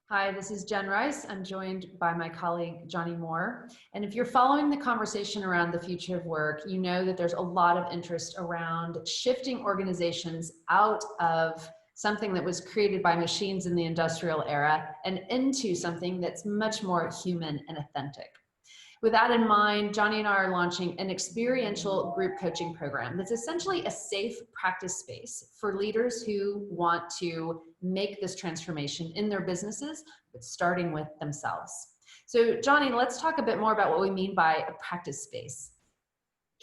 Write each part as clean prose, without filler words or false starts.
Hi, this is Jen Rice. I'm joined by my colleague, Johnnie Moore. And if you're following the conversation around the future of work, you know that there's a lot of interest around shifting organizations out of something that was created by machines in the industrial era and into something that's much more human and authentic. With that in mind, Johnnie and I are launching an experiential group coaching program that's essentially a safe practice space for leaders who want to make this transformation in their businesses, but starting with themselves. So Johnnie, let's talk a bit more about what we mean by a practice space.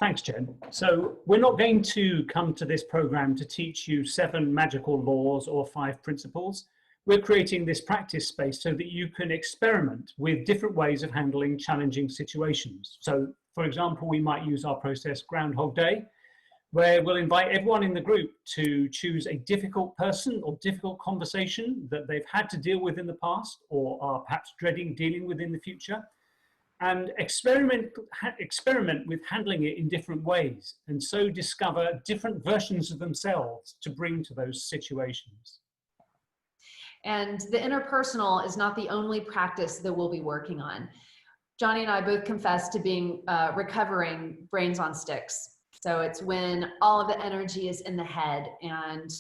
Thanks, Jen. So we're not going to come to this program to teach you 7 magical laws or 5 principles. We're creating this practice space so that you can experiment with different ways of handling challenging situations. So, for example, we might use our process Groundhog Day, where we'll invite everyone in the group to choose a difficult person or difficult conversation that they've had to deal with in the past or are perhaps dreading dealing with in the future, and experiment with handling it in different ways, and so discover different versions of themselves to bring to those situations. And the interpersonal is not the only practice that we'll be working on. Johnnie and I both confess to being recovering brains on sticks. So it's when all of the energy is in the head and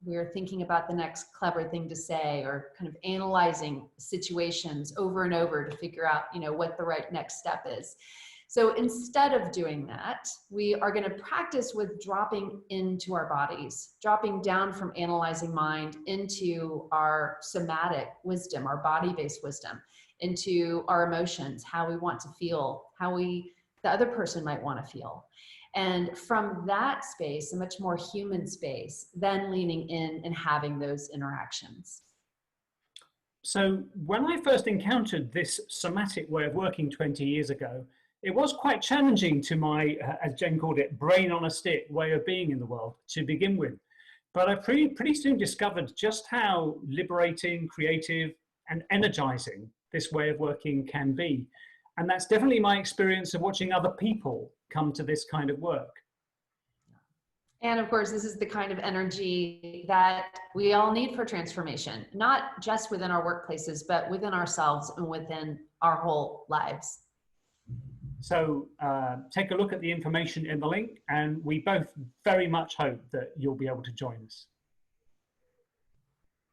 we're thinking about the next clever thing to say, or kind of analyzing situations over and over to figure out, what the right next step is. So instead of doing that, we are going to practice with dropping into our bodies, dropping down from analyzing mind into our somatic wisdom, our body-based wisdom, into our emotions, how we want to feel, how the other person might want to feel. And from that space, a much more human space, then leaning in and having those interactions. So when I first encountered this somatic way of working 20 years ago, it was quite challenging to my, as Jen called it, brain on a stick way of being in the world to begin with. But I pretty soon discovered just how liberating, creative, and energizing this way of working can be. And that's definitely my experience of watching other people come to this kind of work. And of course, this is the kind of energy that we all need for transformation, not just within our workplaces, but within ourselves and within our whole lives. So take a look at the information in the link, and we both very much hope that you'll be able to join us.